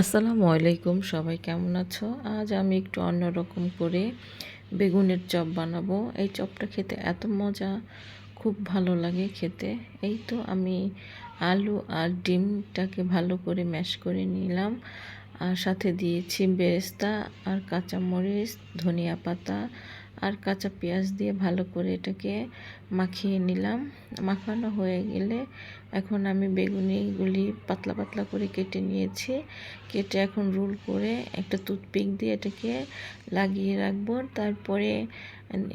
আসসালামু আলাইকুম, সবাই কেমন আছো? আজ আমি একটু অন্যরকম করে বেগুনের চপ বানাবো। এই চপটা খেতে এত মজা, খুব ভালো লাগে খেতে। এই তো আমি আলু আর ডিমটাকে ভালো করে ম্যাশ করে নিলাম, আর সাথে দিয়েছি বেরেস্তা আর কাঁচামরিচ, ধনিয়া পাতা আর কাঁচা পেঁয়াজ দিয়ে ভালো করে এটাকে মাখিয়ে নিলাম। মাখানো হয়ে গেলে এখন আমি বেগুনিগুলি পাতলা পাতলা করে কেটে নিয়েছি। কেটে এখন রোল করে একটা টুথপিক দিয়ে এটাকে লাগিয়ে রাখবো। তারপরে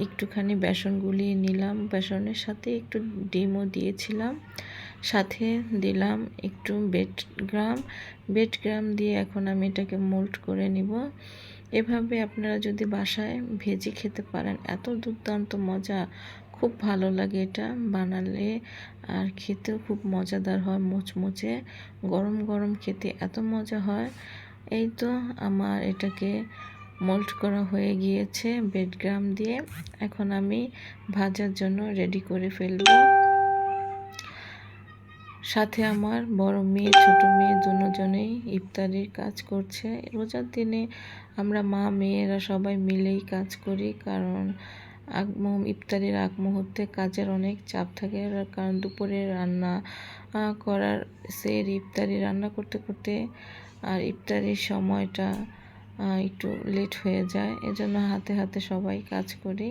একটুখানি বেসন গুলিয়ে নিলাম, বেসনের সাথে একটু ডিমও দিয়েছিলাম, সাথে দিলাম একটু বেট গ্রাম দিয়ে এখন আমি এটাকে মোল্ড করে নিব। এভাবে আপনারা যদি বাসায় ভেজে খেতে পারেন, এত দুর্দান্ত মজা, খুব ভালো লাগে এটা বানালে। আর খেতেও খুব মজাদার হয়, মুচমুচে গরম গরম খেতে এত মজা হয়। এই তো আমার এটাকে মোল্ড করা হয়ে গিয়েছে বেড গ্রাম দিয়ে। এখন আমি ভাজার জন্য রেডি করে ফেলবো। সাথে আমার বড় মেয়ে ছোট মেয়ে দুজনেই ইফতারির কাজ করছে। রোজার দিনে আমরা মা মেয়েরা সবাই মিলেই কাজ করি, কারণ ইফতারির আগ মুহূর্তে কাজের অনেক চাপ থাকে। কারণ দুপুরে রান্না করার ইফতারি রান্না করতে করতে আর ইফতারির সময়টা একটু লেট হয়ে যায়। এজন্য হাতে হাতে সবাই কাজ করি।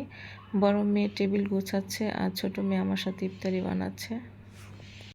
বড় মেয়ে টেবিল গোছাচ্ছে আর ছোট মেয়ে আমার সাথে ইফতারি বানাচ্ছে।